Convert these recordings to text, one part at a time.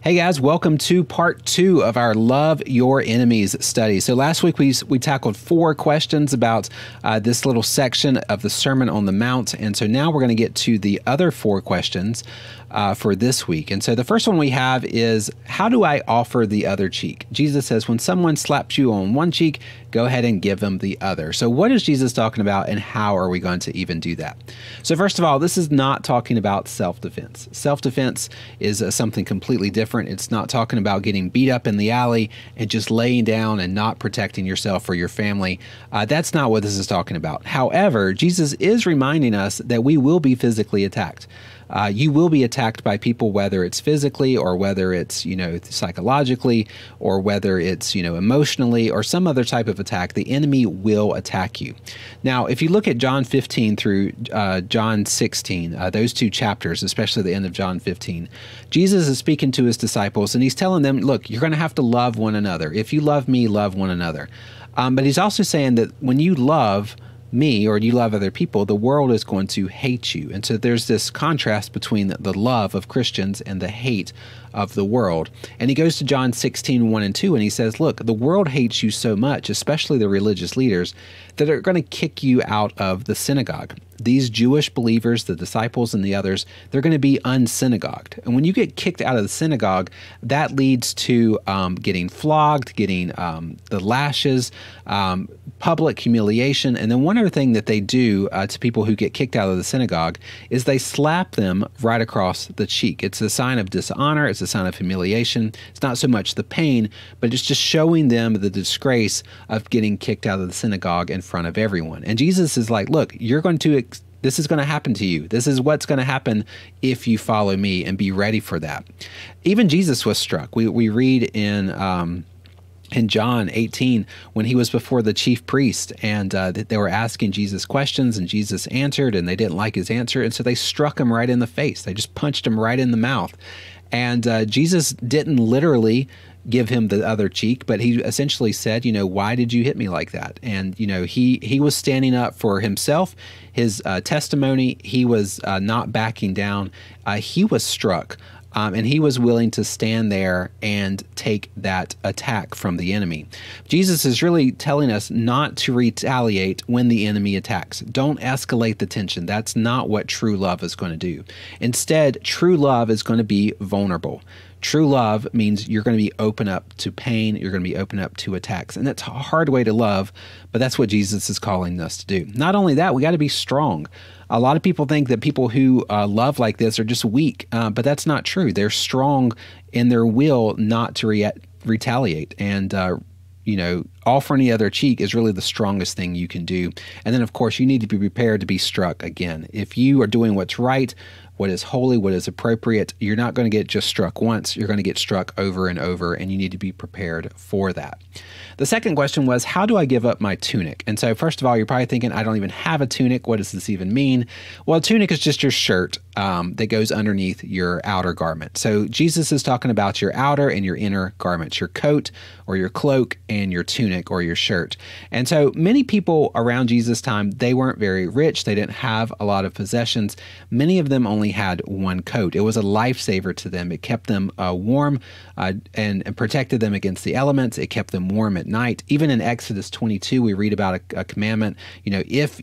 Hey guys, welcome to part 2 of our Love Your Enemies study. So last week we tackled 4 questions about this little section of the Sermon on the Mount. And so now we're going to get to the other 4 questions for this week. And so the first one we have is, how do I offer the other cheek? Jesus says, when someone slaps you on one cheek, go ahead and give them the other. So what is Jesus talking about, and how are we going to even do that? So first of all, this is not talking about self-defense. Self-defense is something completely different. It's not talking about getting beat up in the alley and just laying down and not protecting yourself or your family. That's not what this is talking about. However, Jesus is reminding us that we will be physically attacked. You will be attacked by people, whether it's physically or whether it's, psychologically, or whether it's, emotionally or some other type of attack. The enemy will attack you. Now, if you look at John 15 through John 16, those 2 chapters, especially the end of John 15, Jesus is speaking to his disciples and he's telling them, look, you're going to have to love one another. If you love me, love one another. But he's also saying that when you love me or you love other people, the world is going to hate you. And so there's this contrast between the love of Christians and the hate of the world. And he goes to John 16, 1 and 2, and he says, look, the world hates you so much, especially the religious leaders, that are going to kick you out of the synagogue. These Jewish believers, the disciples and the others, they're going to be unsynagogued. And when you get kicked out of the synagogue, that leads to getting flogged, getting the lashes, public humiliation. And then one other thing that they do to people who get kicked out of the synagogue is they slap them right across the cheek. It's a sign of dishonor. It's a sign of humiliation. It's not so much the pain, but it's just showing them the disgrace of getting kicked out of the synagogue in front of everyone. And Jesus is like, look, this is going to happen to you. This is what's going to happen if you follow me, and be ready for that. Even Jesus was struck. We read in John 18, when he was before the chief priest, and they were asking Jesus questions, and Jesus answered, and they didn't like his answer, and so they struck him right in the face. They just punched him right in the mouth. And Jesus didn't literally give him the other cheek, but he essentially said, why did you hit me like that? And, he was standing up for himself, his testimony. He was not backing down. He was struck. And he was willing to stand there and take that attack from the enemy. Jesus is really telling us not to retaliate when the enemy attacks. Don't escalate the tension. That's not what true love is going to do. Instead, true love is going to be vulnerable. True love means you're going to be open up to pain. You're going to be open up to attacks. And that's a hard way to love, but that's what Jesus is calling us to do. Not only that, we got to be strong. A lot of people think that people who love like this are just weak, but that's not true. They're strong in their will not to retaliate. And, offering the other cheek is really the strongest thing you can do. And then, of course, you need to be prepared to be struck again. If you are doing what's right, what is holy, what is appropriate, you're not going to get just struck once. You're going to get struck over and over, and you need to be prepared for that. The second question was, how do I give up my tunic? And so first of all, you're probably thinking, I don't even have a tunic. What does this even mean? Well, a tunic is just your shirt that goes underneath your outer garment. So Jesus is talking about your outer and your inner garments, your coat or your cloak and your tunic or your shirt. And so many people around Jesus' time, they weren't very rich. They didn't have a lot of possessions. Many of them only had one coat. It was a lifesaver to them. It kept them warm and protected them against the elements. It kept them warm at night. Even in Exodus 22, we read about a commandment. If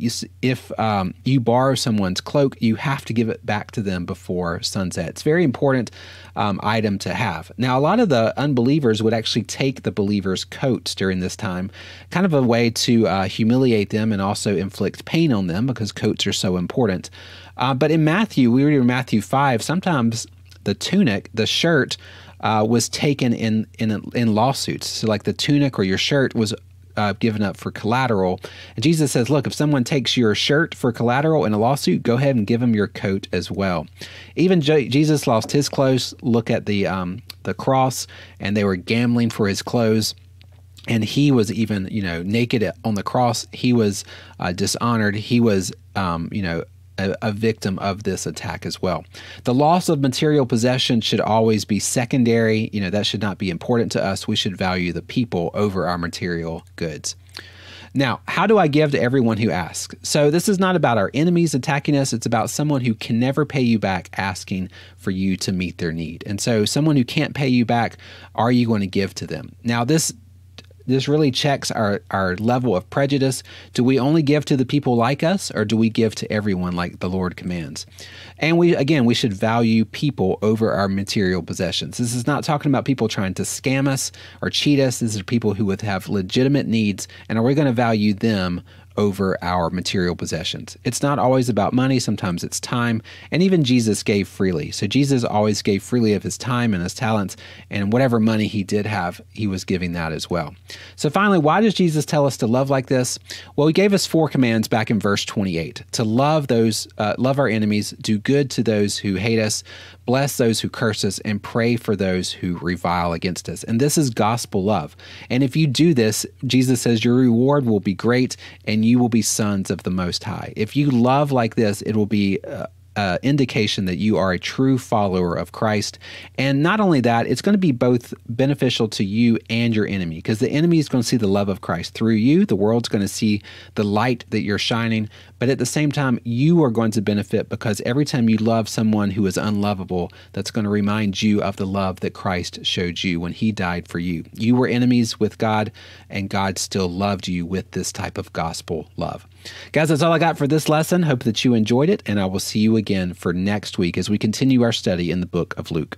you borrow someone's cloak, you have to give it back to them before sunset. It's a very important item to have. Now, a lot of the unbelievers would actually take the believers' coats during this time, kind of a way to humiliate them and also inflict pain on them, because coats are so important. But in Matthew, we read in Matthew 5, sometimes the tunic, the shirt, was taken in lawsuits. So like the tunic or your shirt was given up for collateral. And Jesus says, look, if someone takes your shirt for collateral in a lawsuit, go ahead and give them your coat as well. Even Jesus lost his clothes. Look at the cross, and they were gambling for his clothes. And he was even, naked on the cross. He was dishonored. He was, a victim of this attack as well. The loss of material possession should always be secondary. That should not be important to us. We should value the people over our material goods. Now, how do I give to everyone who asks? So this is not about our enemies attacking us. It's about someone who can never pay you back asking for you to meet their need. And so someone who can't pay you back, are you going to give to them? Now, this really checks our level of prejudice. Do we only give to the people like us, or do we give to everyone like the Lord commands? And we should value people over our material possessions. This is not talking about people trying to scam us or cheat us. These are people who would have legitimate needs, and are we going to value them over our material possessions? It's not always about money. Sometimes it's time. And even Jesus gave freely. So Jesus always gave freely of his time and his talents, and whatever money he did have, he was giving that as well. So finally, why does Jesus tell us to love like this? Well, he gave us 4 commands back in verse 28. To love our enemies, do good to those who hate us, bless those who curse us, and pray for those who revile against us. And this is gospel love. And if you do this, Jesus says your reward will be great, and you will be sons of the Most High. If you love like this, it will be indication that you are a true follower of Christ. And not only that, it's going to be both beneficial to you and your enemy, because the enemy is going to see the love of Christ through you. The world's going to see the light that you're shining. But at the same time, you are going to benefit, because every time you love someone who is unlovable, that's going to remind you of the love that Christ showed you when he died for you. You were enemies with God, and God still loved you with this type of gospel love. Guys, that's all I got for this lesson. Hope that you enjoyed it, and I will see you again for next week as we continue our study in the book of Luke.